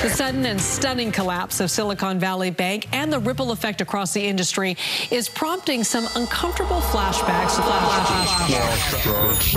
The sudden and stunning collapse of Silicon Valley Bank and the ripple effect across the industry is prompting some uncomfortable flashbacks.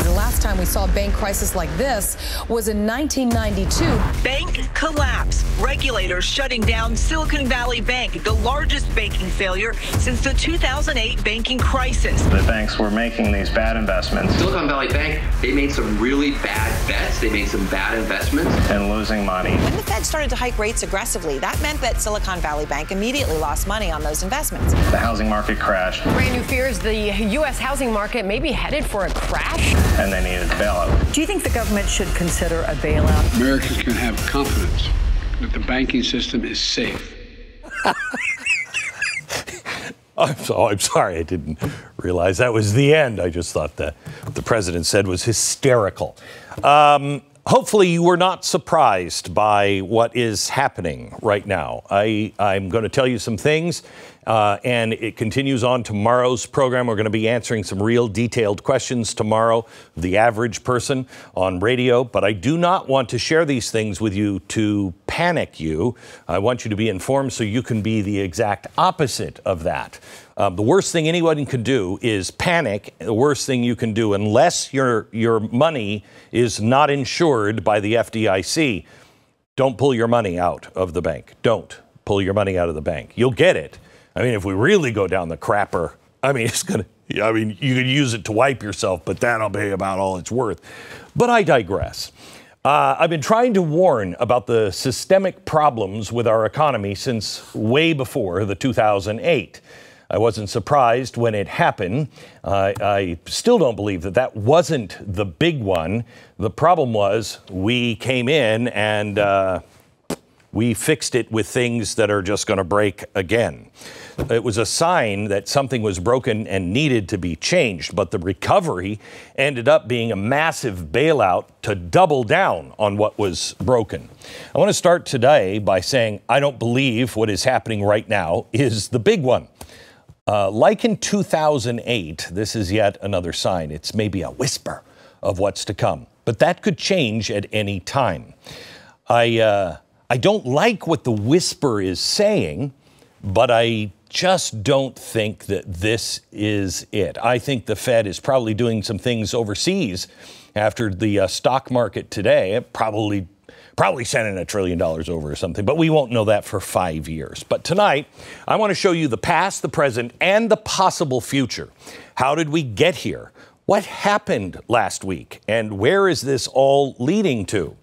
The last time we saw a bank crisis like this was in 1992. Bank collapse. Regulators shutting down Silicon Valley Bank, the largest banking failure since the 2008 banking crisis. The banks were making these bad investments. Silicon Valley Bank, they made some really bad bets. They made some bad investments. And losing money. When the Fed started to hike rates aggressively, that meant that Silicon Valley Bank immediately lost money on those investments. The housing market crashed. Brand new fears the U.S. housing market may be headed for a crash. And they needed a bailout. Do you think the government should consider a bailout? Americans can have confidence that the banking system is safe. I'm sorry, I didn't realize that was the end. I just thought that what the president said was hysterical. Hopefully you were not surprised by what is happening right now. I'm going to tell you some things, and it continues on tomorrow's program. We're going to be answering some real detailed questions tomorrow, the average person on radio. But I do not want to share these things with you to panic you. I want you to be informed so you can be the exact opposite of that. The worst thing anyone can do is panic. The worst thing you can do, unless your money is not insured by the FDIC, don't pull your money out of the bank. Don't pull your money out of the bank. You'll get it. I mean, if we really go down the crapper, you could use it to wipe yourself, but that'll be about all it's worth. But I digress. I've been trying to warn about the systemic problems with our economy since way before the 2008. I wasn't surprised when it happened. I still don't believe that wasn't the big one. The problem was we came in and we fixed it with things that are just going to break again. It was a sign that something was broken and needed to be changed, but the recovery ended up being a massive bailout to double down on what was broken. I want to start today by saying I don't believe what is happening right now is the big one. Like in 2008, this is yet another sign. It's maybe a whisper of what's to come, but that could change at any time. I don't like what the whisper is saying, but I just don't think that this is it. I think the Fed is probably doing some things overseas after the stock market today. Probably sending $1 trillion over or something, but we won't know that for 5 years. But tonight, I want to show you the past, the present, and the possible future. How did we get here? What happened last week? And where is this all leading to?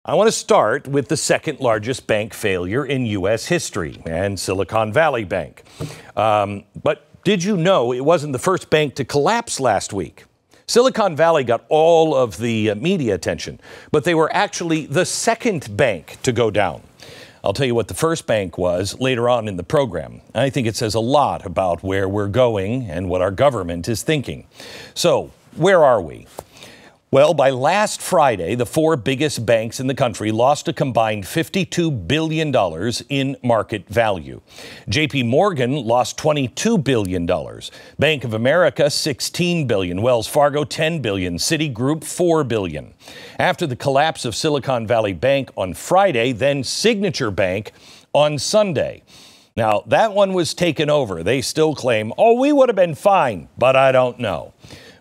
I want to start with the second largest bank failure in U.S. history, and Silicon Valley Bank. But did you know it wasn't the first bank to collapse last week? Silicon Valley got all of the media attention, but they were actually the second bank to go down. I'll tell you what the first bank was later on in the program. I think it says a lot about where we're going and what our government is thinking. So, where are we? Well, by last Friday, the four biggest banks in the country lost a combined $52 billion in market value. J.P. Morgan lost $22 billion. Bank of America, $16 billion. Wells Fargo, $10 billion. Citigroup, $4 billion. After the collapse of Silicon Valley Bank on Friday, then Signature Bank on Sunday. Now, that one was taken over. They still claim, we would have been fine, but I don't know.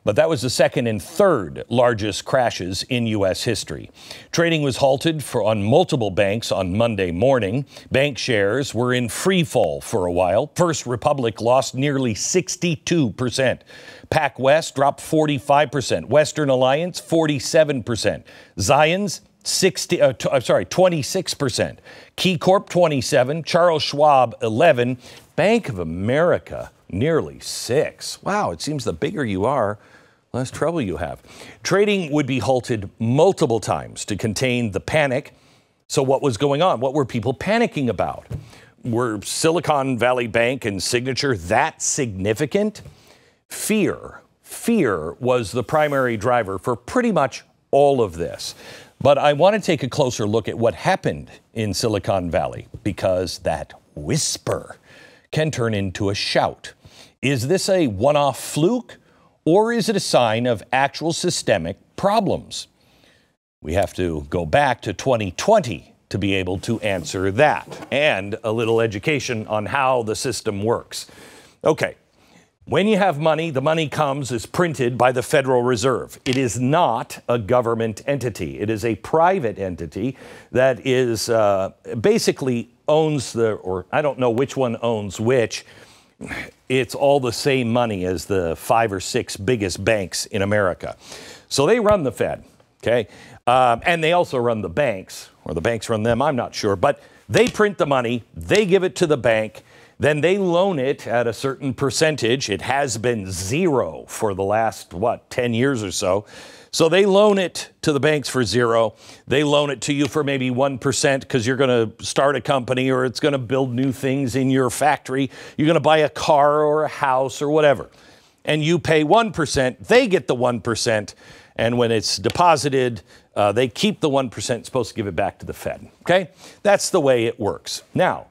But that was the second and third largest crashes in U.S. history. Trading was halted on multiple banks on Monday morning. Bank shares were in free fall for a while. First Republic lost nearly 62%. PacWest dropped 45%. Western Alliance, 47%. Zions, 26%. KeyCorp, 27%. Charles Schwab, 11%. Bank of America, nearly 6%. Wow, it seems the bigger you are, less trouble you have. Trading would be halted multiple times to contain the panic. So what was going on? What were people panicking about? Were Silicon Valley Bank and Signature that significant? Fear. Fear was the primary driver for pretty much all of this. But I want to take a closer look at what happened in Silicon Valley, because that whisper can turn into a shout. Is this a one-off fluke, or is it a sign of actual systemic problems? We have to go back to 2020 to to be able to answer that, and a little education on how the system works. Okay. When you have money, the money is printed by the Federal Reserve. It is not a government entity. It is a private entity that is basically owns or I don't know which one owns which. It's all the same money as the 5 or 6 biggest banks in America. So they run the Fed, okay? And they also run the banks, or the banks run them, I'm not sure. But they print the money, they give it to the bank, then they loan it at a certain percentage. It has been 0 for the last, 10 years or so. So they loan it to the banks for 0. They loan it to you for maybe 1% because you're going to start a company or it's going to build new things in your factory. You're going to buy a car or a house or whatever. And you pay 1%. They get the 1%. And when it's deposited, they keep the 1%, supposed to give it back to the Fed. Okay? That's the way it works. Now,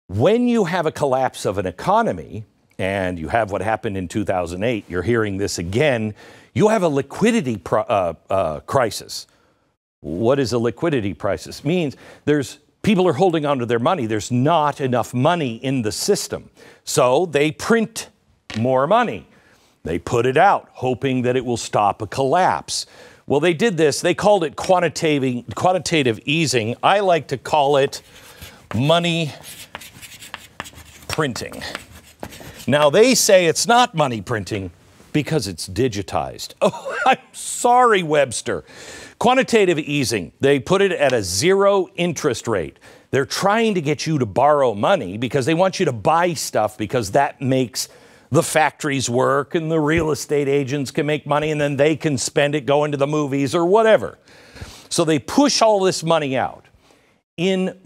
when you have a collapse of an economy, and you have what happened in 2008, you're hearing this again, you have a liquidity crisis. What is a liquidity crisis? It means people are holding onto their money. There's not enough money in the system. So they print more money. They put it out, hoping that it will stop a collapse. Well, they did this. They called it quantitative easing. I like to call it money printing. Now, they say it's not money printing because it's digitized. Oh, I'm sorry, Webster. Quantitative easing, they put it at a 0 interest rate. They're trying to get you to borrow money because they want you to buy stuff because that makes the factories work and the real estate agents can make money and then they can spend it going to the movies or whatever. So they push all this money out. In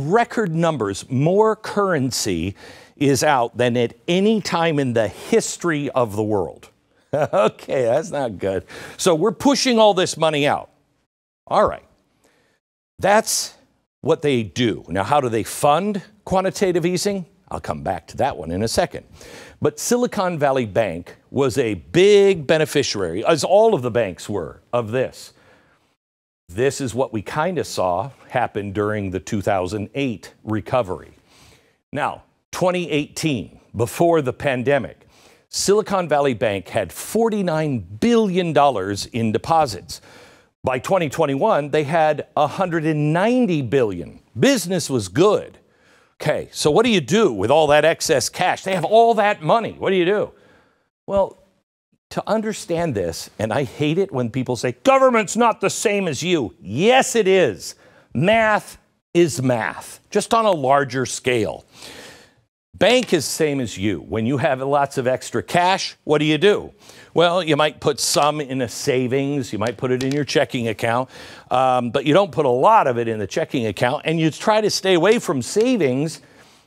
record numbers, more currency is out than at any time in the history of the world. Okay, that's not good. So we're pushing all this money out. All right. That's what they do. Now, how do they fund quantitative easing? I'll come back to that one in a second. But Silicon Valley Bank was a big beneficiary, as all of the banks were, of this. This is what we kind of saw happen during the 2008 recovery. Now, 2018, before the pandemic, Silicon Valley Bank had $49 billion in deposits. By 2021, they had $190 billion. Business was good. Okay, so what do you do with all that excess cash? They have all that money. What do you do? Well, to understand this, and I hate it when people say, government's not the same as you. Yes, it is. Math is math, just on a larger scale. Bank is the same as you. When you have lots of extra cash, what do? Well, you might put some in a savings. You might put it in your checking account, but you don't put a lot of it in the checking account, and you try to stay away from savings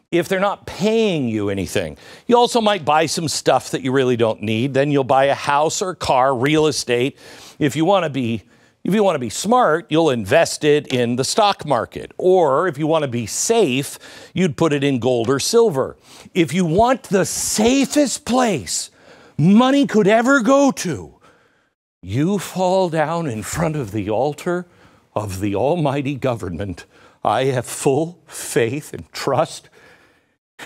if they're not paying you anything. You also might buy some stuff that you really don't need. Then you'll buy a house or car, real estate. If you want to be smart, you'll invest it in the stock market. Or if you want to be safe, you'd put it in gold or silver. If you want the safest place money could ever go to, you fall down in front of the altar of the almighty government. I have full faith and trust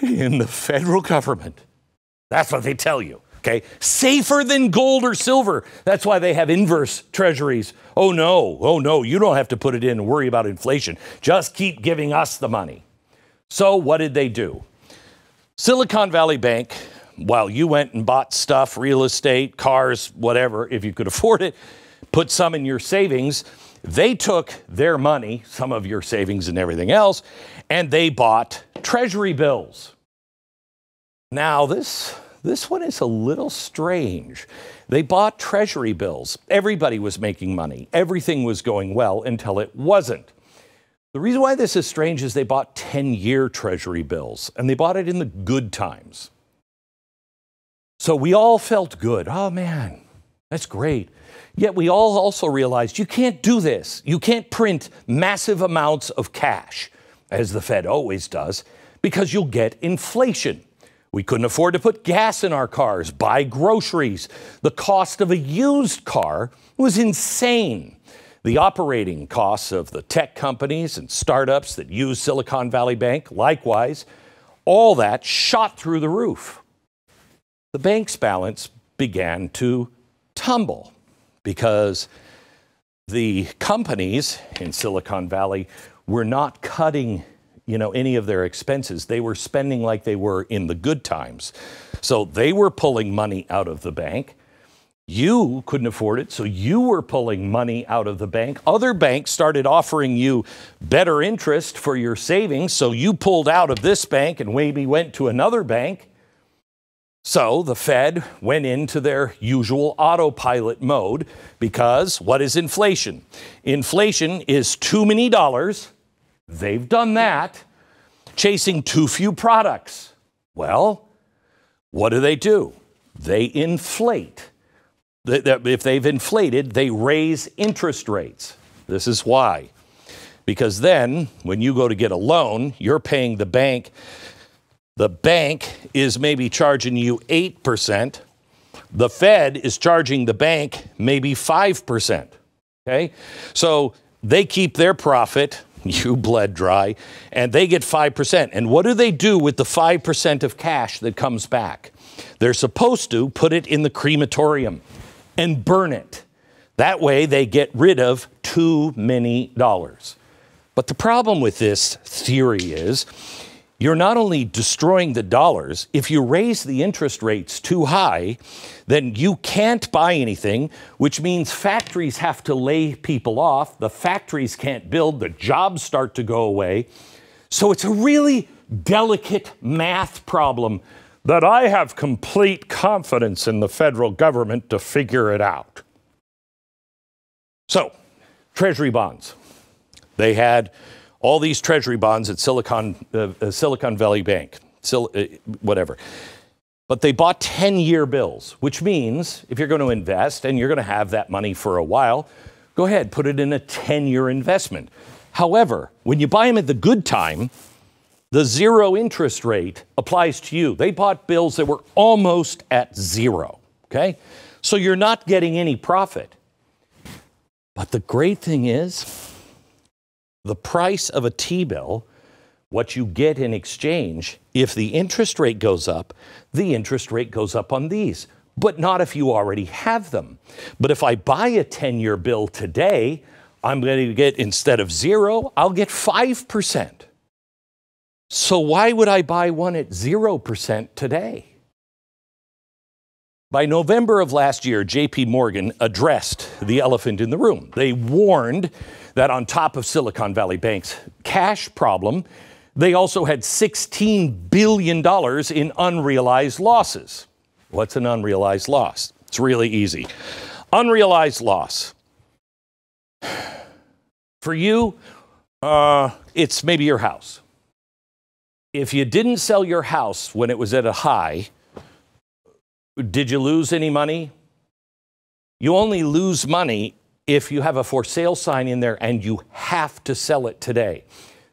in the federal government. That's what they tell you. Okay, safer than gold or silver. That's why they have inverse treasuries. Oh no, you don't have to put it in and worry about inflation. Just keep giving us the money. So what did they do? Silicon Valley Bank, while you went and bought stuff, real estate, cars, whatever, if you could afford it, put some in your savings, they took their money, some of your savings and everything else, and they bought treasury bills. Now, this one is a little strange. They bought treasury bills. Everybody was making money. Everything was going well until it wasn't. The reason why this is strange is they bought 10-year treasury bills, and they bought it in the good times. So we all felt good. Oh, man, that's great. Yet we all also realized you can't do this. You can't print massive amounts of cash, as the Fed always does, because you'll get inflation. We couldn't afford to put gas in our cars, buy groceries. The cost of a used car was insane. The operating costs of the tech companies and startups that use Silicon Valley Bank, likewise, all that shot through the roof. The bank's balance began to tumble because the companies in Silicon Valley were not cutting, any of their expenses. They were spending like they were in the good times. So they were pulling money out of the bank. You couldn't afford it, so you were pulling money out of the bank. Other banks started offering you better interest for your savings, so you pulled out of this bank and maybe went to another bank. So the Fed went into their usual autopilot mode because what is inflation? Inflation is too many dollars. They've done that. Chasing too few products. Well, what do? They inflate. If they've inflated, they raise interest rates. This is why. Because then, when you go to get a loan, you're paying the bank. The bank is maybe charging you 8%. The Fed is charging the bank maybe 5%. Okay? So they keep their profit, you bled dry, and they get 5%. And what do they do with the 5% of cash that comes back? They're supposed to put it in the crematorium and burn it. That way they get rid of too many dollars. But the problem with this theory is you're not only destroying the dollars, if you raise the interest rates too high, then you can't buy anything, which means factories have to lay people off. The factories can't build, the jobs start to go away. So it's a really delicate math problem that I have complete confidence in the federal government to figure it out. So, Treasury bonds. They had all these Treasury bonds at Silicon Valley Bank, whatever. But they bought 10-year bills, which means if you're going to invest and you're going to have that money for a while, go ahead, put it in a 10-year investment. However, when you buy them at the good time, the zero interest rate applies to you. They bought bills that were almost at zero, okay? So you're not getting any profit. But the great thing is, the price of a T-bill, what you get in exchange, if the interest rate goes up, the interest rate goes up on these, but not if you already have them. But if I buy a 10-year bill today, I'm going to get, instead of zero, I'll get 5%. So why would I buy one at 0% today? By November of last year, J.P. Morgan addressed the elephant in the room. They warned that on top of Silicon Valley Bank's cash problem, they also had $16 billion in unrealized losses. What's an unrealized loss? It's really easy. Unrealized loss. For you, it's maybe your house. If you didn't sell your house when it was at a high, did you lose any money? You only lose money if you have a for sale sign in there and you have to sell it today.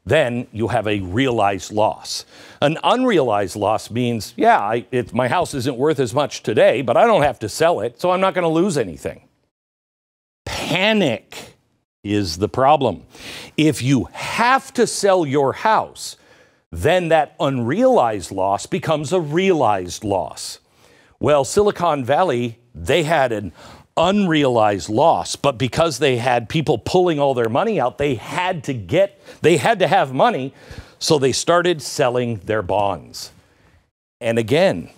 Then you have a realized loss. An unrealized loss means, my house isn't worth as much today, but I don't have to sell it, so I'm not going to lose anything. Panic is the problem. If you have to sell your house, then that unrealized loss becomes a realized loss. Well, Silicon Valley, they had an unrealized loss, but because they had people pulling all their money out, they had to have money, so they started selling their bonds. And again,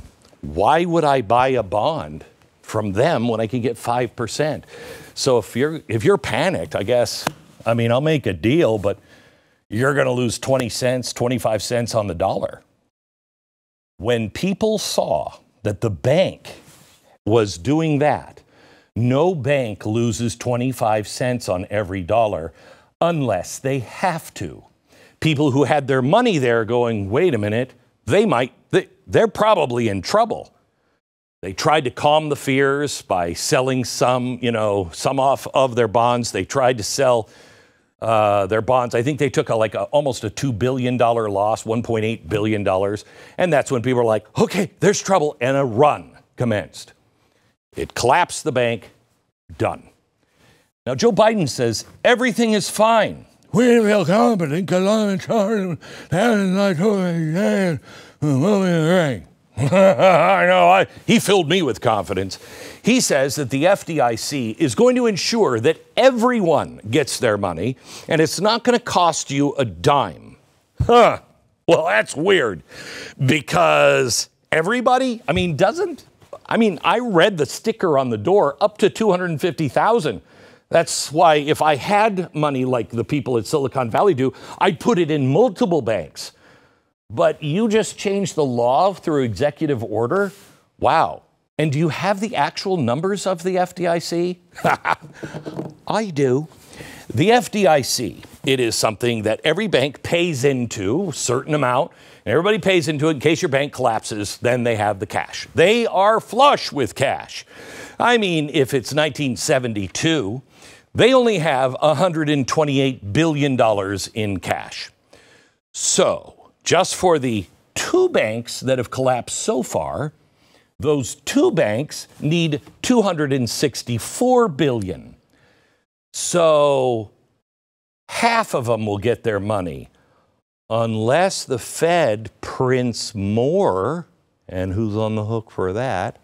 why would I buy a bond from them when I can get 5%? So if you're panicked, I guess, I'll make a deal, but you're going to lose 20 cents, 25 cents on the dollar. When people saw that the bank was doing that, no bank loses 25 cents on every dollar unless they have to. People who had their money there going, wait a minute, they're probably in trouble. They tried to calm the fears by selling some off of their bonds. They tried to sell their bonds. I think they took almost a $2 billion loss, $1.8 billion. And that's when people were like, okay, there's trouble. And a run commenced. It collapsed the bank. Done. Now, Joe Biden says everything is fine. We feel confident because I'm in charge of I know, he filled me with confidence. He says that the FDIC is going to ensure that everyone gets their money, and it's not going to cost you a dime. Huh. Well, that's weird, because everybody, I read the sticker on the door, up to $250,000. That's why if I had money like the people at Silicon Valley do, I'd put it in multiple banks. But you just changed the law through executive order? Wow. And do you have the actual numbers of the FDIC? I do. The FDIC, it is something that every bank pays into, a certain amount, and everybody pays into it in case your bank collapses, then they have the cash. They are flush with cash. I mean, if it's 1972, they only have $128 billion in cash. So, just for the two banks that have collapsed so far, those two banks need $264 billion. So half of them will get their money unless the Fed prints more. And who's on the hook for that?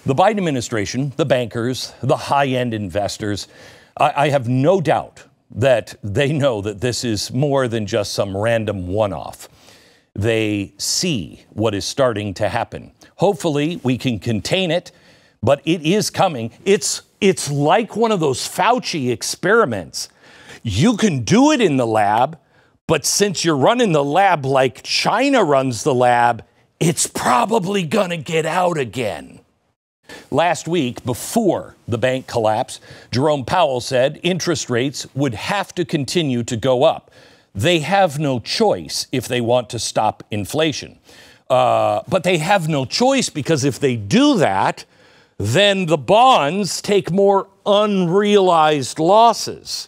The Biden administration, the bankers, the high-end investors, I have no doubt that they know that this is more than just some random one-off. They see what is starting to happen. Hopefully, we can contain it, but it is coming. It's like one of those Fauci experiments. You can do it in the lab, but since you're running the lab like China runs the lab, it's probably gonna get out again. Last week, before the bank collapse, Jerome Powell said interest rates would have to continue to go up. They have no choice if they want to stop inflation. But they have no choice because if they do that, then the bonds take more unrealized losses.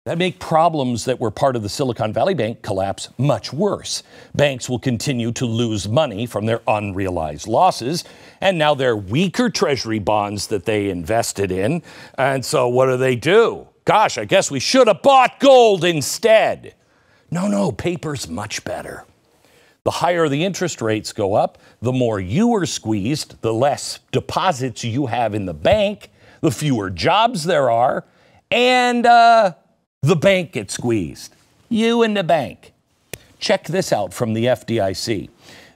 That make problems that were part of the Silicon Valley Bank collapse much worse. Banks will continue to lose money from their unrealized losses, and now they're weaker treasury bonds that they invested in. And so what do? Gosh, I guess we should have bought gold instead. No, paper's much better. The higher the interest rates go up, the more you are squeezed, the less deposits you have in the bank, the fewer jobs there are, and the bank gets squeezed. You and the bank. Check this out from the FDIC.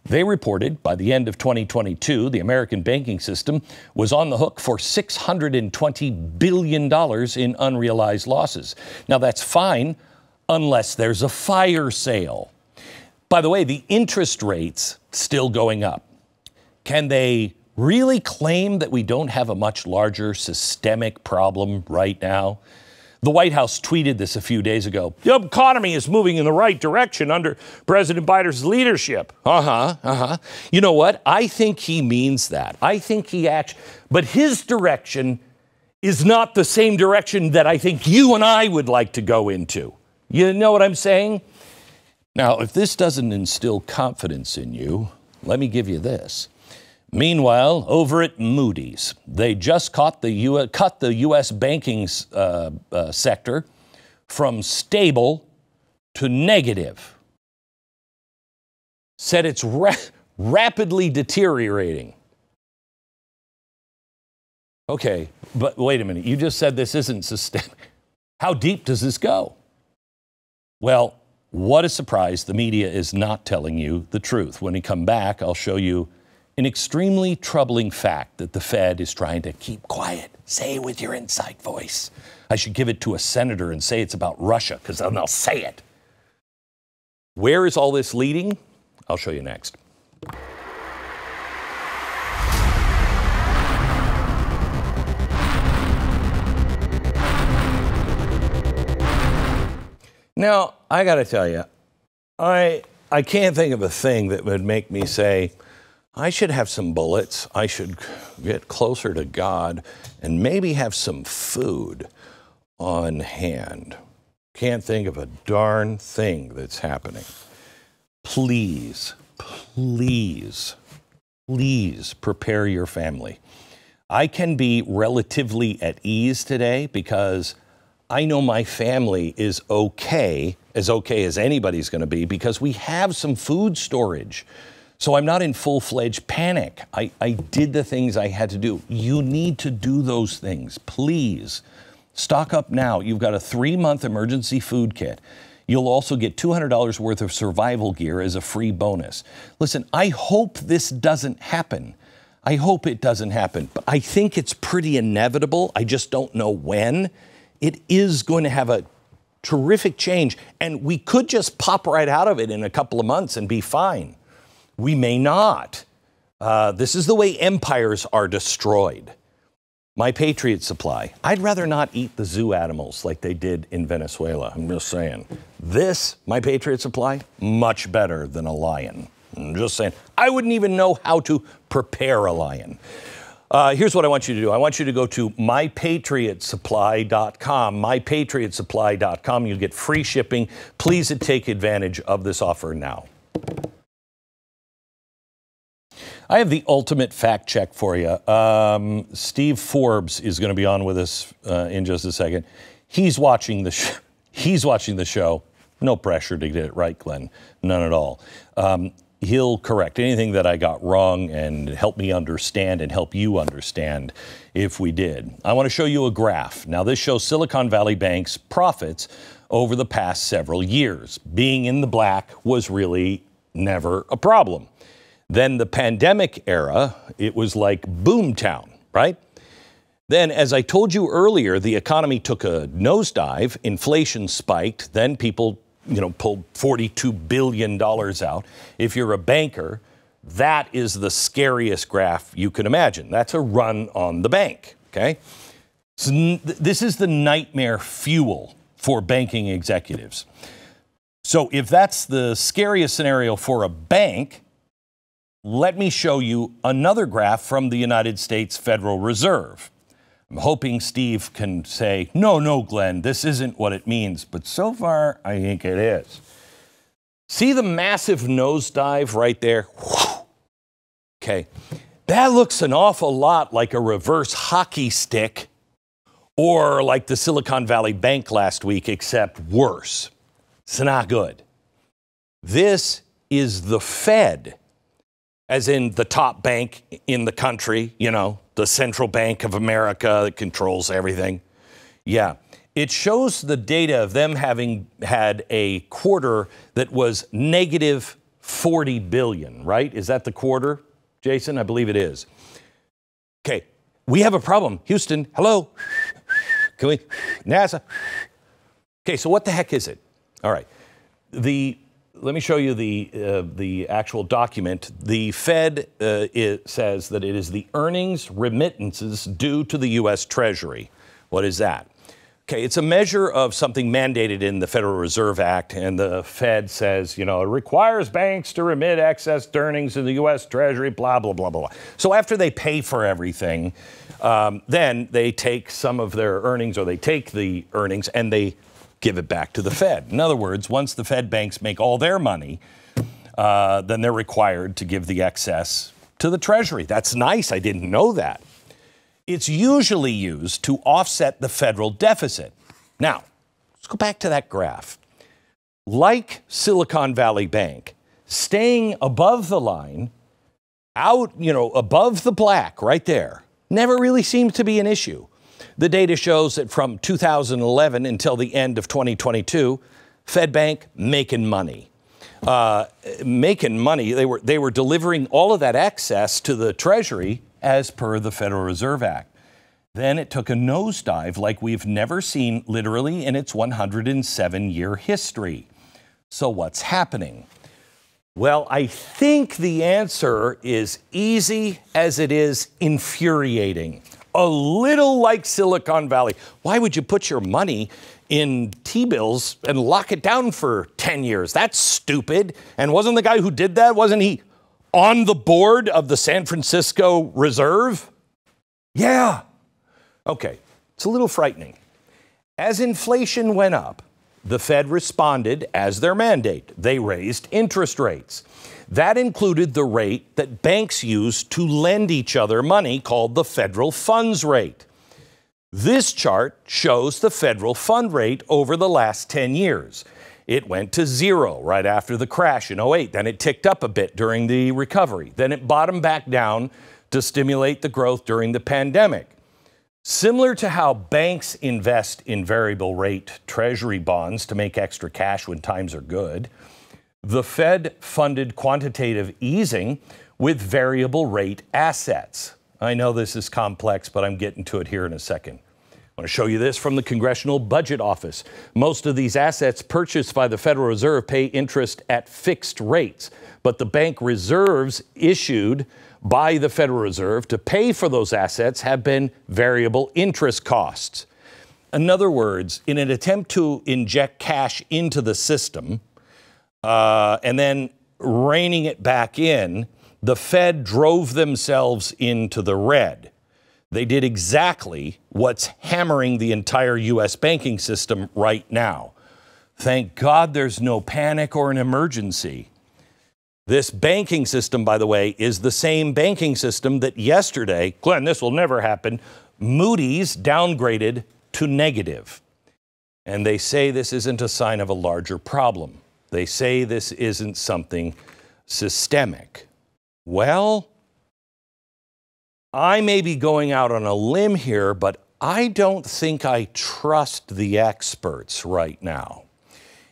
They reported by the end of 2022, the American banking system was on the hook for $620 billion in unrealized losses. Now, that's fine unless there's a fire sale. By the way, the interest rates still going up. Can they really claim that we don't have a much larger systemic problem right now? The White House tweeted this a few days ago. The economy is moving in the right direction under President Biden's leadership. You know what? I think he means that. I think he acts, but his direction is not the same direction that I think you and I would like to go into. You know what I'm saying? Now, if this doesn't instill confidence in you, let me give you this. Meanwhile, over at Moody's, they just cut the U.S. banking sector from stable to negative. Said it's rapidly deteriorating. Okay, but wait a minute. You just said this isn't systemic. How deep does this go? Well, what a surprise. The media is not telling you the truth. When we come back, I'll show you an extremely troubling fact that the Fed is trying to keep quiet. Say it with your inside voice. I should give it to a senator and say it's about Russia, because then they'll say it. Where is all this leading? I'll show you next. Now, I got to tell you, I can't think of a thing that would make me say, I should have some bullets, I should get closer to God, and maybe have some food on hand. Can't think of a darn thing that's happening. Please, please, please prepare your family. I can be relatively at ease today because I know my family is okay as anybody's going to be, because we have some food storage. So I'm not in full-fledged panic. I did the things I had to do. You need to do those things. Please stock up now. You've got a 3-month emergency food kit. You'll also get $200 worth of survival gear as a free bonus. Listen, I hope this doesn't happen. I hope it doesn't happen, but I think it's pretty inevitable. I just don't know when. It is going to have a terrific change, and we could just pop right out of it in a couple of months and be fine. We may not. This is the way empires are destroyed. My Patriot Supply. I'd rather not eat the zoo animals like they did in Venezuela. I'm just saying. This, My Patriot Supply, much better than a lion. I'm just saying. I wouldn't even know how to prepare a lion. Here's what I want you to do. I want you to go to mypatriotsupply.com, mypatriotsupply.com. You'll get free shipping. Please take advantage of this offer now. I have the ultimate fact check for you. Steve Forbes is going to be on with us in just a second. He's watching the show. No pressure to get it right, Glenn. None at all. He'll correct anything that I got wrong and help me understand and help you understand if we did. I want to show you a graph. Now, this shows Silicon Valley Bank's profits over the past several years. Being in the black was really never a problem. Then the pandemic era, it was like boomtown, right? Then, as I told you earlier, the economy took a nosedive, inflation spiked, then people pulled $42 billion out. If you're a banker, that is the scariest graph you can imagine. That's a run on the bank, okay? So this is the nightmare fuel for banking executives. So if that's the scariest scenario for a bank, let me show you another graph from the United States Federal Reserve. I'm hoping Steve can say, no, Glenn, this isn't what it means. But so far, I think it is. See the massive nosedive right there? Okay. That looks an awful lot like a reverse hockey stick or like the Silicon Valley Bank last week, except worse. It's not good. This is the Fed, as in the top bank in the country, the Central Bank of America that controls everything. Yeah, it shows the data of them having had a quarter that was negative 40 billion, right? Is that the quarter, Jason? I believe it is. Okay, we have a problem. Houston, hello? Can we? NASA? Okay, so what the heck is it? All right. Let me show you the actual document. The Fed it says that it is the earnings remittances due to the U.S. Treasury. What is that? Okay, it's a measure of something mandated in the Federal Reserve Act, and the Fed says, it requires banks to remit excess earnings to the U.S. Treasury, blah, blah, blah, blah. So after they pay for everything, then they take some of their earnings, or they take the earnings and they give it back to the Fed. In other words, once the Fed banks make all their money, then they're required to give the excess to the Treasury. That's nice. I didn't know that. It's usually used to offset the federal deficit. Now, let's go back to that graph. Like Silicon Valley Bank, staying above the line, above the black right there, never really seemed to be an issue. The data shows that from 2011 until the end of 2022, Fed Bank making money. They were delivering all of that excess to the Treasury as per the Federal Reserve Act. Then it took a nosedive like we've never seen literally in its 107-year history. So what's happening? Well, I think the answer is easy as it is infuriating. A little like Silicon Valley. Why would you put your money in T-bills and lock it down for 10 years? That's stupid. And wasn't the guy who did that, wasn't he on the board of the San Francisco Reserve? Yeah. Okay, it's a little frightening. As inflation went up, the Fed responded as their mandate. They raised interest rates. That included the rate that banks use to lend each other money, called the federal funds rate. This chart shows the federal fund rate over the last 10 years. It went to zero right after the crash in 2008. Then it ticked up a bit during the recovery. Then it bottomed back down to stimulate the growth during the pandemic. Similar to how banks invest in variable rate treasury bonds to make extra cash when times are good, the Fed funded quantitative easing with variable rate assets. I know this is complex, but I'm getting to it here in a second. I want to show you this from the Congressional Budget Office. Most of these assets purchased by the Federal Reserve pay interest at fixed rates, but the bank reserves issued by the Federal Reserve to pay for those assets have been variable interest costs. In other words, in an attempt to inject cash into the system and then reining it back in, the Fed drove themselves into the red. They did exactly what's hammering the entire U.S. banking system right now. Thank God there's no panic or an emergency. This banking system, by the way, is the same banking system that yesterday, Glenn, this will never happen, Moody's downgraded to negative. And they say this isn't a sign of a larger problem. They say this isn't something systemic. Well, I may be going out on a limb here, but I don't think I trust the experts right now.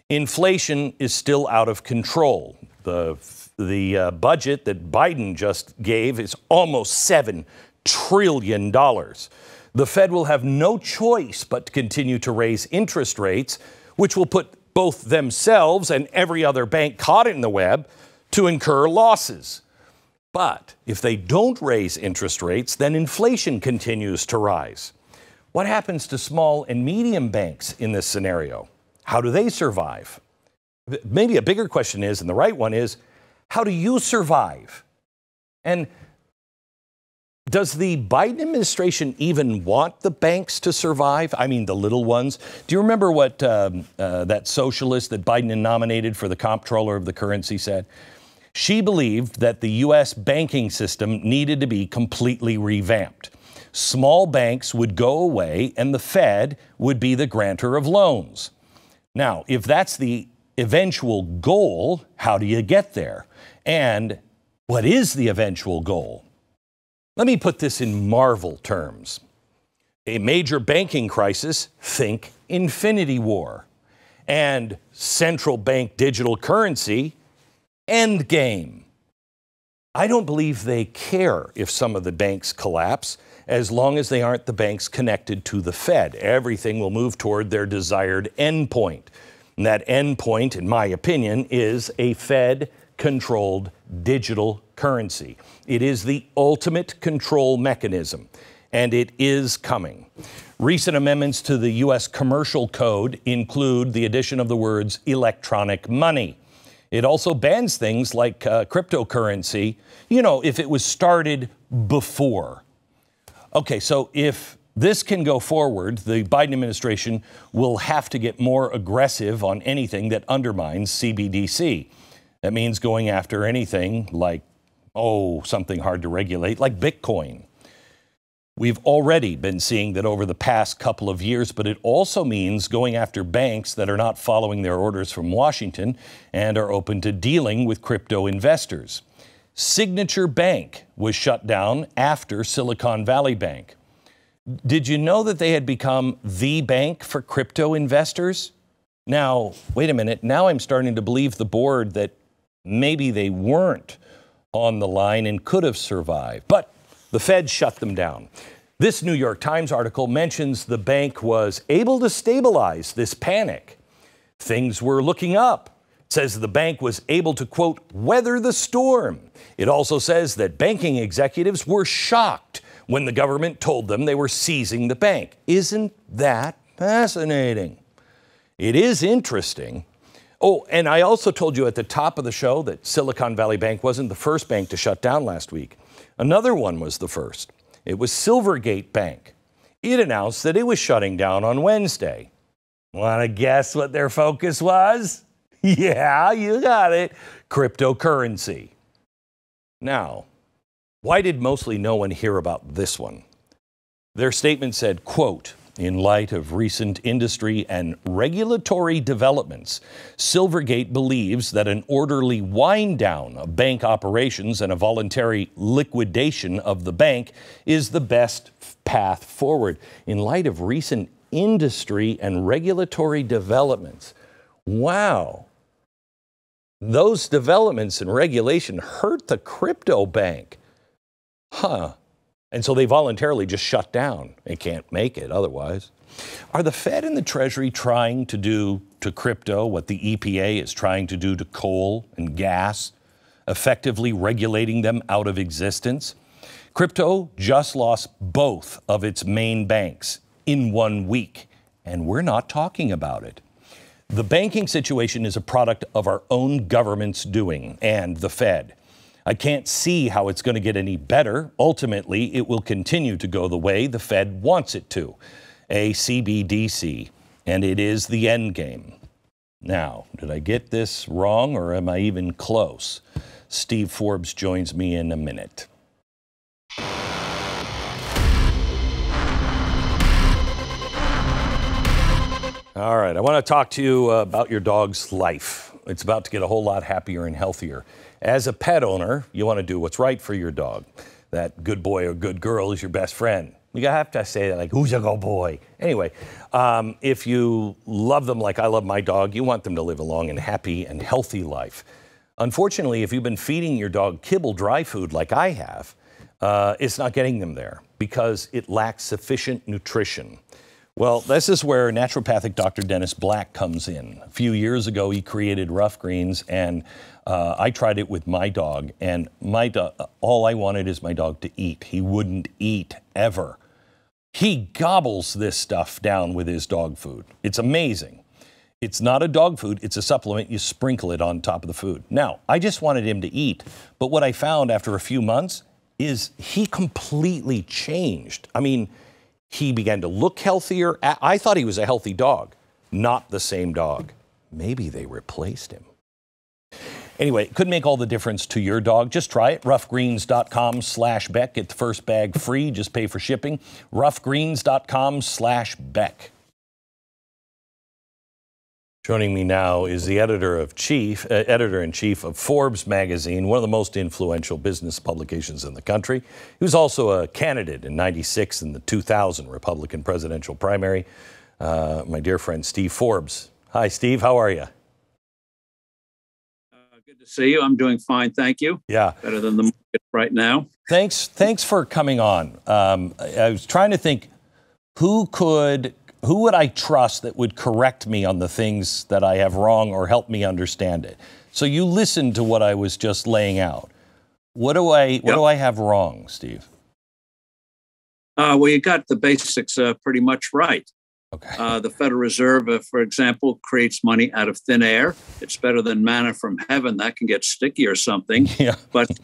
Inflation is still out of control. The budget that Biden just gave is almost $7 trillion. The Fed will have no choice but to continue to raise interest rates, which will put both themselves and every other bank caught in the web to incur losses. But if they don't raise interest rates, then inflation continues to rise. What happens to small and medium banks in this scenario? How do they survive? Maybe a bigger question is, and the right one is, how do you survive? And does the Biden administration even want the banks to survive? I mean, the little ones. Do you remember what that socialist that Biden nominated for the comptroller of the currency said? She believed that the U.S. banking system needed to be completely revamped. Small banks would go away and the Fed would be the grantor of loans. Now, if that's the eventual goal, how do you get there? And what is the eventual goal? Let me put this in Marvel terms. A major banking crisis, think Infinity War. And central bank digital currency, Endgame. I don't believe they care if some of the banks collapse, as long as they aren't the banks connected to the Fed. Everything will move toward their desired endpoint. And that endpoint, in my opinion, is a Fed-controlled digital currency. It is the ultimate control mechanism, and it is coming. Recent amendments to the U.S. Commercial Code include the addition of the words electronic money. It also bans things like cryptocurrency, you know, if it was started before. Okay, so if this can go forward, the Biden administration will have to get more aggressive on anything that undermines CBDC. That means going after anything like, something hard to regulate, like Bitcoin. We've already been seeing that over the past couple of years, but it also means going after banks that are not following their orders from Washington and are open to dealing with crypto investors. Signature Bank was shut down after Silicon Valley Bank. Did you know that they had become the bank for crypto investors? Now, wait a minute. Now I'm starting to believe the board that maybe they weren't on the line and could have survived. But the Fed shut them down. This New York Times article mentions the bank was able to stabilize this panic. Things were looking up. It says the bank was able to, quote, weather the storm. It also says that banking executives were shocked when the government told them they were seizing the bank. Isn't that fascinating? It is interesting. Oh, and I also told you at the top of the show that Silicon Valley Bank wasn't the first bank to shut down last week. Another one was the first. It was Silvergate Bank. It announced that it was shutting down on Wednesday. Want to guess what their focus was? Yeah, you got it. Cryptocurrency. Now, why did mostly no one hear about this one? Their statement said, quote, in light of recent industry and regulatory developments, Silvergate believes that an orderly wind down of bank operations and a voluntary liquidation of the bank is the best path forward. In light of recent industry and regulatory developments. Wow. Those developments and regulation hurt the crypto bank. Huh. And so they voluntarily just shut down. They can't make it otherwise. Are the Fed and the Treasury trying to do to crypto what the EPA is trying to do to coal and gas, effectively regulating them out of existence? Crypto just lost both of its main banks in 1 week, and we're not talking about it. The banking situation is a product of our own government's doing and the Fed. I can't see how it's going to get any better. Ultimately, it will continue to go the way the Fed wants it to, a CBDC, and it is the end game. Now, did I get this wrong or am I even close? Steve Forbes joins me in a minute. All right, I want to talk to you about your dog's life. It's about to get a whole lot happier and healthier. As a pet owner, you want to do what's right for your dog. That good boy or good girl is your best friend. You have to say that like, who's a good boy? Anyway, if you love them like I love my dog, you want them to live a long and happy and healthy life. Unfortunately, if you've been feeding your dog kibble dry food like I have, it's not getting them there because it lacks sufficient nutrition. Well, this is where naturopathic Dr. Dennis Black comes in. A few years ago, he created Rough Greens, and I tried it with my dog. And all I wanted is my dog to eat. He wouldn't eat ever. He gobbles this stuff down with his dog food. It's amazing. It's not a dog food. It's a supplement. You sprinkle it on top of the food. Now, I just wanted him to eat. But what I found after a few months is he completely changed. I mean, he began to look healthier. I thought he was a healthy dog, not the same dog. Maybe they replaced him. Anyway, it could make all the difference to your dog. Just try it. roughgreens.com/Beck. Get the first bag free. Just pay for shipping. roughgreens.com/Beck. Joining me now is the editor-in-chief of Forbes magazine, one of the most influential business publications in the country. He was also a candidate in '96 in the 2000 Republican presidential primary. My dear friend, Steve Forbes. Hi, Steve. How are you? Good to see you. I'm doing fine, thank you. Yeah. Better than the market right now. Thanks for coming on. I was trying to think who would I trust that would correct me on the things that I have wrong or help me understand it? So you listened to what I was just laying out. What do I have wrong, Steve? Well, you got the basics pretty much right. Okay. The Federal Reserve, for example, creates money out of thin air. It's better than manna from heaven. That can get sticky or something. Yeah. But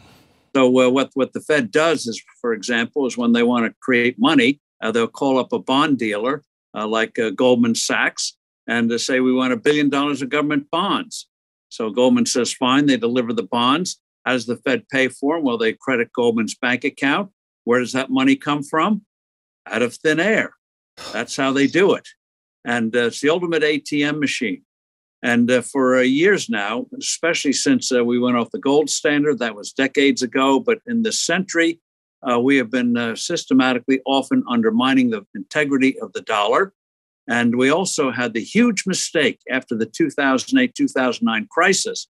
so what the Fed does is, for example, is when they want to create money, they'll call up a bond dealer like Goldman Sachs and say, we want $1 billion of government bonds. So Goldman says, fine, they deliver the bonds. How does the Fed pay for them? Well, they credit Goldman's bank account. Where does that money come from? Out of thin air. That's how they do it. And it's the ultimate ATM machine. And for years now, especially since we went off the gold standard, that was decades ago, but in this century, we have been systematically often undermining the integrity of the dollar. And we also had the huge mistake after the 2008-2009 crisis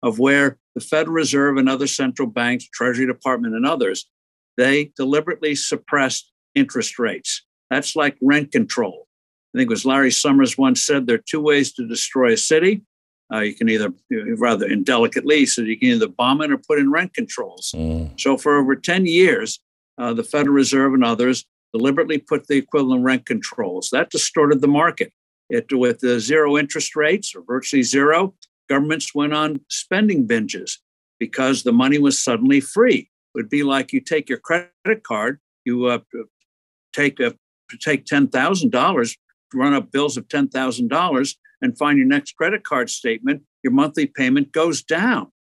of where the Federal Reserve and other central banks, Treasury Department and others, they deliberately suppressed interest rates. That's like rent control. I think it was Larry Summers once said there are two ways to destroy a city. You can either, rather indelicately, so you can either bomb it or put in rent controls. So for over 10 years, the Federal Reserve and others deliberately put the equivalent rent controls. That distorted the market. With the zero interest rates, or virtually zero, governments went on spending binges because the money was suddenly free. It would be like you take your credit card, you take $10,000, run up bills of $10,000, and find your next credit card statement, your monthly payment goes down.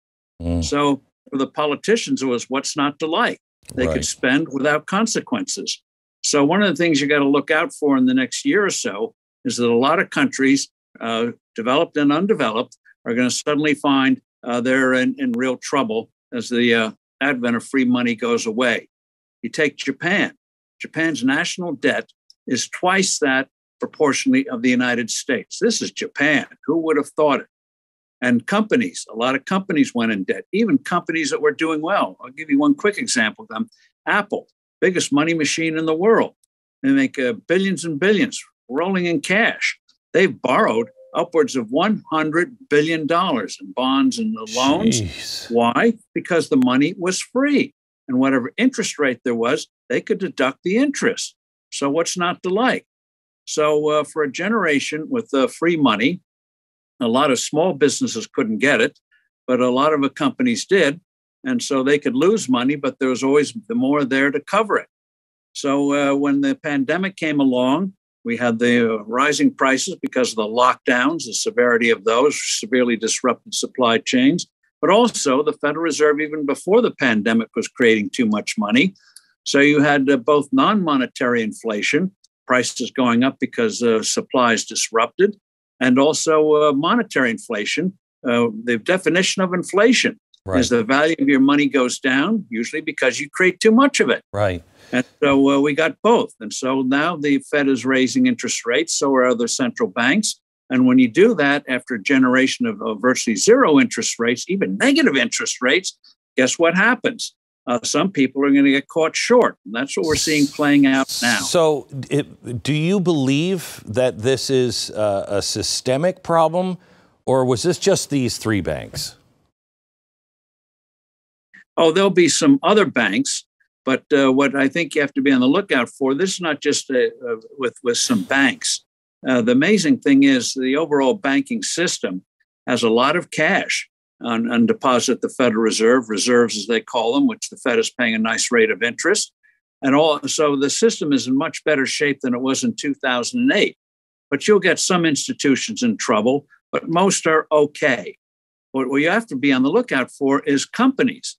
So for the politicians, it was what's not to like. They could spend without consequences. So one of the things you got to look out for in the next year or so is that a lot of countries, developed and undeveloped, are going to suddenly find they're in real trouble as the advent of free money goes away. You take Japan. Japan's national debt is twice that proportionally of the United States. This is Japan. Who would have thought it? And companies, a lot of companies went in debt, even companies that were doing well. I'll give you one quick example of them. Apple, biggest money machine in the world. They make billions and billions rolling in cash. They've borrowed upwards of $100 billion in bonds and loans. Jeez. Why? Because the money was free. And whatever interest rate there was, they could deduct the interest. So what's not to like? So for a generation with free money, a lot of small businesses couldn't get it, but a lot of companies did. And so they could lose money, but there was always more there to cover it. So when the pandemic came along, we had the rising prices because of the lockdowns, the severity of those severely disrupted supply chains. But also the Federal Reserve, even before the pandemic, was creating too much money. So you had both non-monetary inflation, prices going up because supply is disrupted, and also monetary inflation. The definition of inflation is the value of your money goes down, usually because you create too much of it. Right. And so we got both. And so now the Fed is raising interest rates, so are other central banks. And when you do that after a generation of virtually zero interest rates, even negative interest rates, guess what happens? Some people are going to get caught short. And that's what we're seeing playing out now. So do you believe that this is a systemic problem, or was this just these three banks? Oh, there'll be some other banks. But what I think you have to be on the lookout for, this is not just with some banks. The amazing thing is the overall banking system has a lot of cash on deposit at the Federal Reserve, reserves as they call them, which the Fed is paying a nice rate of interest. And so the system is in much better shape than it was in 2008. But you'll get some institutions in trouble, but most are okay. What you have to be on the lookout for is companies,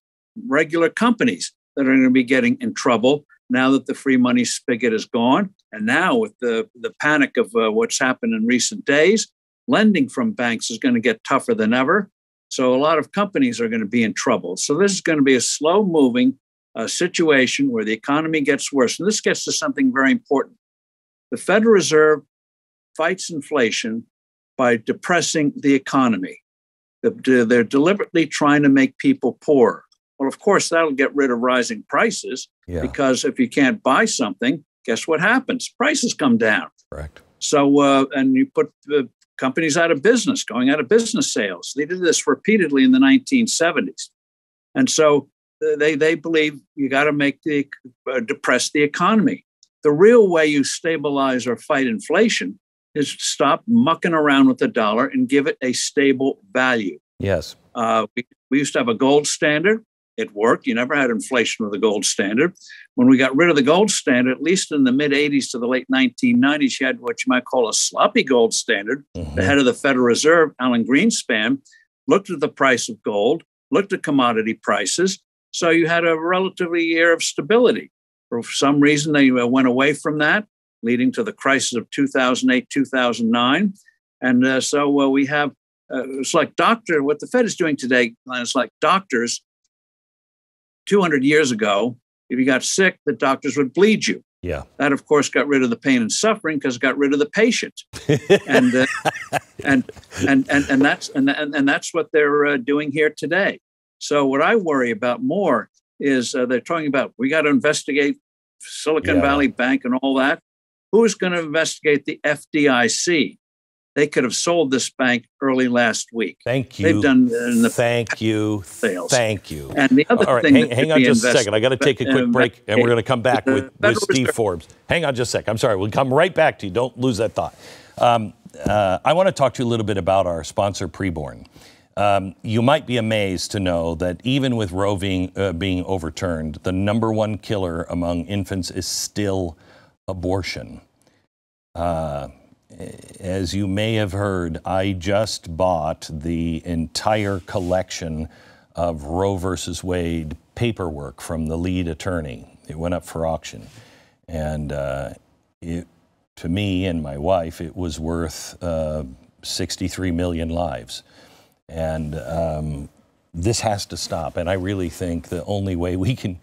regular companies, that are going to be getting in trouble now that the free money spigot is gone. And now with the panic of what's happened in recent days, lending from banks is going to get tougher than ever. So a lot of companies are going to be in trouble. So this is going to be a slow-moving situation where the economy gets worse. And this gets to something very important. The Federal Reserve fights inflation by depressing the economy. They're deliberately trying to make people poorer. Well, of course, that'll get rid of rising prices because if you can't buy something, guess what happens? Prices come down. Correct. So, and you put companies out of business, going out of business sales. They did this repeatedly in the 1970s. And so they believe you got to depress the economy. The real way you stabilize or fight inflation is to stop mucking around with the dollar and give it a stable value. Yes. We used to have a gold standard. It worked. You never had inflation with the gold standard. When we got rid of the gold standard, at least in the mid-'80s to the late 1990s, you had what you might call a sloppy gold standard. Mm-hmm. The head of the Federal Reserve, Alan Greenspan, looked at the price of gold, looked at commodity prices. So you had a relatively year of stability. For some reason, they went away from that, leading to the crisis of 2008, 2009. And so we have, it's like what the Fed is doing today is like doctors 200 years ago, if you got sick, the doctors would bleed you. Yeah. That, of course, got rid of the pain and suffering because it got rid of the patient. and that's what they're doing here today. So what I worry about more is they're talking about we got to investigate Silicon Valley Bank and all that. Who's going to investigate the FDIC? They could have sold this bank early last week. Thank you. They've done Thank you. Sales. Thank you. And the other All right, thing, hang on just a second. I got to take a quick break, and we're going to come back with Steve Forbes. Hang on just a second. I'm sorry. We'll come right back to you. Don't lose that thought. I want to talk to you a little bit about our sponsor, Preborn. You might be amazed to know that even with Roe being overturned, the number one killer among infants is still abortion. as you may have heard, I just bought the entire collection of Roe versus Wade paperwork from the lead attorney. It went up for auction. And to me and my wife, it was worth 63 million lives. And this has to stop. And I really think the only way we can,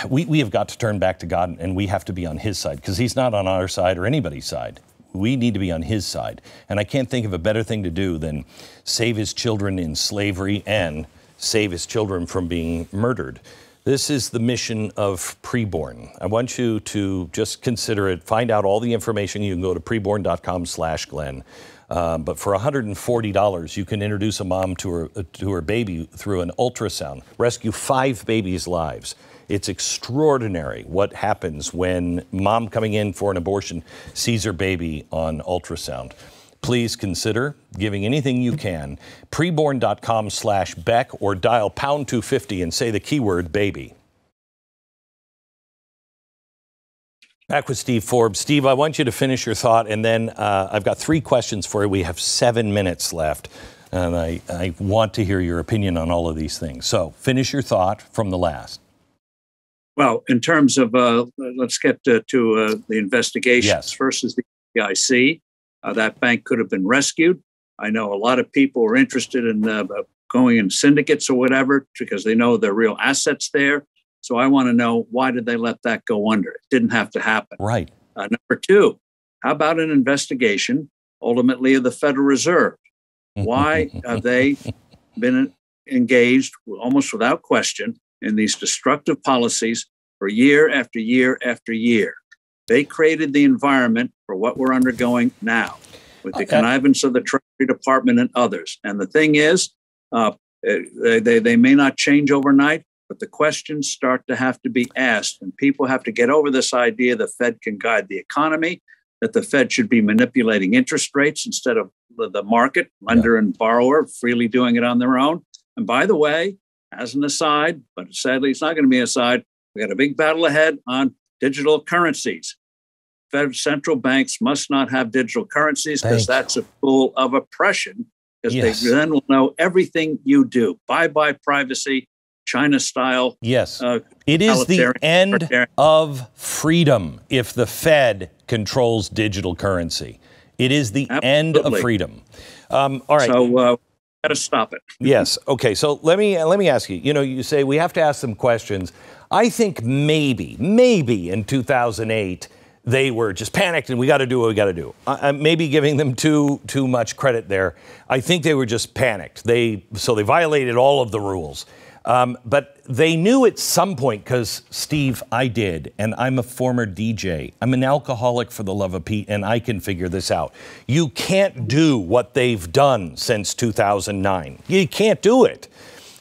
we have got to turn back to God, and we have to be on his side, because he's not on our side or anybody's side. We need to be on his side. And I can't think of a better thing to do than save his children in slavery and save his children from being murdered. This is the mission of Preborn. I want you to just consider it. Find out all the information. You can go to preborn.com/Glenn. But for $140, you can introduce a mom to her baby through an ultrasound. Rescue 5 babies' lives. It's extraordinary what happens when mom coming in for an abortion sees her baby on ultrasound. Please consider giving anything you can. Preborn.com/Beck or dial pound 250 and say the keyword baby. Back with Steve Forbes. Steve, I want you to finish your thought, and then I've got 3 questions for you. We have 7 minutes left, and I want to hear your opinion on all of these things. So finish your thought from the last. Well, in terms of, let's get to the investigations. Yes. First is the FDIC. That bank could have been rescued. I know a lot of people are interested in going in syndicates or whatever because they know there are real assets there. So I want to know, why did they let that go under? It didn't have to happen. Right. Number 2, how about an investigation, ultimately, of the Federal Reserve? Why have they been engaged, almost without question, in these destructive policies for year after year after year? They created the environment for what we're undergoing now, with the connivance of the Treasury Department and others. And the thing is, they may not change overnight, but the questions start to have to be asked, and people have to get over this idea the Fed can guide the economy, that the Fed should be manipulating interest rates instead of the market, lender and borrower freely doing it on their own. And by the way, as an aside, but sadly it's not going to be an aside, we got a big battle ahead on digital currencies. Fed central banks must not have digital currencies because that's a tool of oppression, because they then will know everything you do. Bye-bye privacy. China style. Yes. It is the end of freedom if the Fed controls digital currency. It is the end of freedom. All right. So got to stop it. Yes. Okay. So let me ask you, you say we have to ask some questions. I think maybe in 2008, they were just panicked and we got to do what we got to do. I'm maybe giving them too much credit there. I think they were just panicked. So they violated all of the rules. But they knew at some point, because, Steve, I did, and I'm a former DJ. I'm an alcoholic for the love of Pete, and I can figure this out. You can't do what they've done since 2009. You can't do it.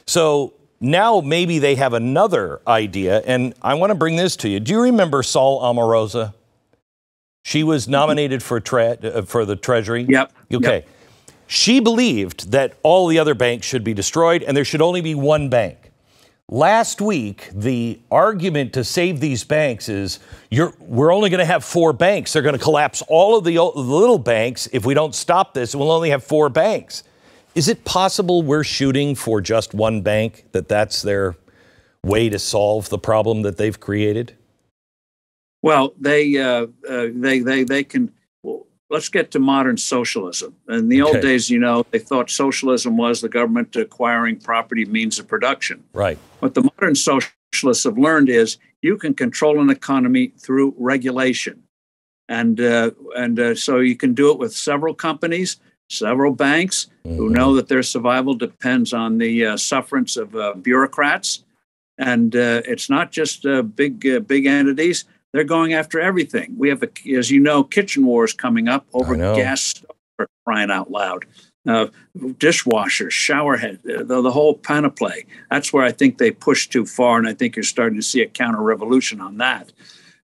So now maybe they have another idea, and I want to bring this to you. Do you remember Saul Omarosa? She was nominated for the Treasury. Yep. Okay. Yep. She believed that all the other banks should be destroyed and there should only be one bank. Last week, the argument to save these banks is we're only going to have 4 banks. They're going to collapse all of the little banks. If we don't stop this, we'll only have 4 banks. Is it possible we're shooting for just one bank, that's their way to solve the problem that they've created? Well, they can. Well, let's get to modern socialism. In the old days, they thought socialism was the government acquiring property means of production. Right. What the modern socialists have learned is you can control an economy through regulation, and so you can do it with several companies, several banks who know that their survival depends on the sufferance of bureaucrats, and it's not just big entities. They're going after everything. We have, as you know, kitchen wars coming up over gas, for crying out loud. Dishwashers, shower head, the whole panoply. That's where I think they push too far, and I think you're starting to see a counter-revolution on that.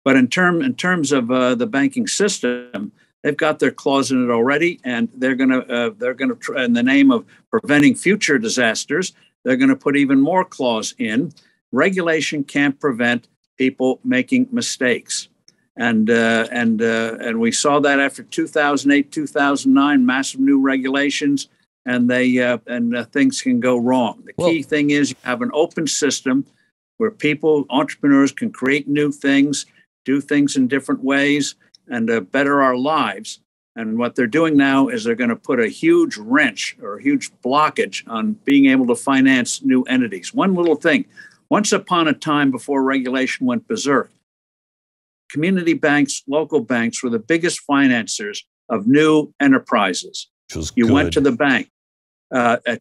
But in terms of the banking system, they've got their claws in it already, and they're going to, in the name of preventing future disasters, they're going to put even more clause in. Regulation can't prevent people making mistakes. And we saw that after 2008, 2009, massive new regulations, and things can go wrong. The key thing is you have an open system where entrepreneurs can create new things, do things in different ways, and better our lives. And what they're doing now is they're going to put a huge wrench or a huge blockage on being able to finance new entities. One little thing, once upon a time before regulation went berserk, community banks, local banks were the biggest financiers of new enterprises. You went to the bank.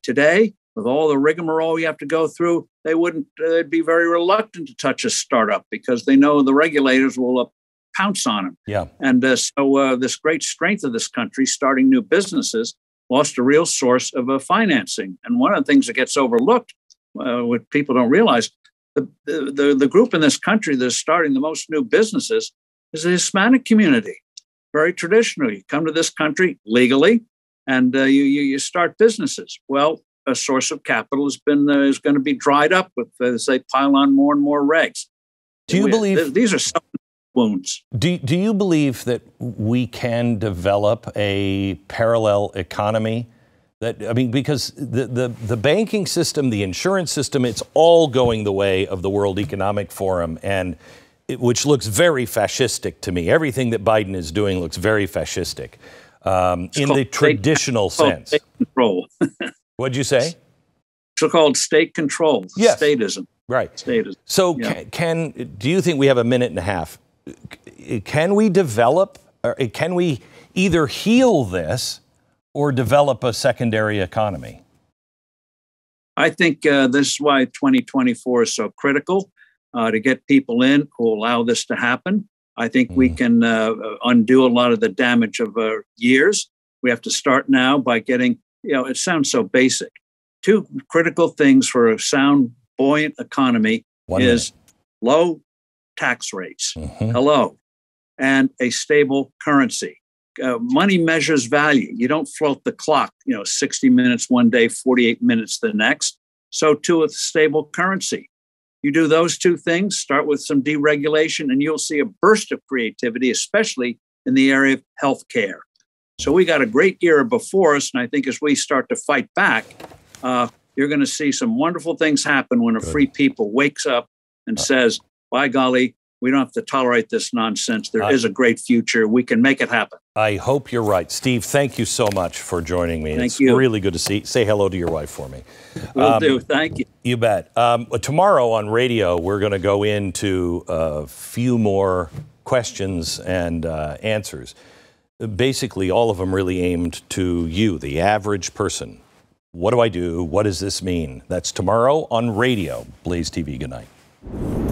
Today, with all the rigmarole you have to go through, they'd be very reluctant to touch a startup because they know the regulators will pounce on them. Yeah. And so this great strength of this country, starting new businesses, lost a real source of financing. And one of the things that gets overlooked, what people don't realize, the group in this country that's starting the most new businesses is the Hispanic community. Very traditionally, you come to this country legally, and you start businesses. Well, a source of capital is going to be dried up as they pile on more and more regs. Do you believe these are some wounds? Do you believe that we can develop a parallel economy? Because the banking system, the insurance system, it's all going the way of the World Economic Forum, which looks very fascistic to me. Everything that Biden is doing looks very fascistic in the traditional sense. State control. What'd you say? It's called state control. Yes. Statism. Right. Statism. So do you think we have a minute and a half? Can we develop, or can we either heal this or develop a secondary economy? I think this is why 2024 is so critical, to get people in who allow this to happen. I think we can undo a lot of the damage of years. We have to start now by getting, it sounds so basic. Two critical things for a sound, buoyant economy is low tax rates, and a stable currency. Money measures value. You don't float the clock, 60 minutes one day, 48 minutes the next. So too with stable currency. You do those two things, start with some deregulation, and you'll see a burst of creativity, especially in the area of healthcare. So we got a great era before us, and I think as we start to fight back, you're going to see some wonderful things happen when a free people wakes up and says, by golly, we don't have to tolerate this nonsense. There is a great future. We can make it happen. I hope you're right. Steve, thank you so much for joining me. Thank you. It's really good to say hello to your wife for me. Will do. Thank you. You bet. Tomorrow on radio, we're going to go into a few more questions and answers. Basically, all of them really aimed to you, the average person. What do I do? What does this mean? That's tomorrow on radio. Blaze TV. Good night.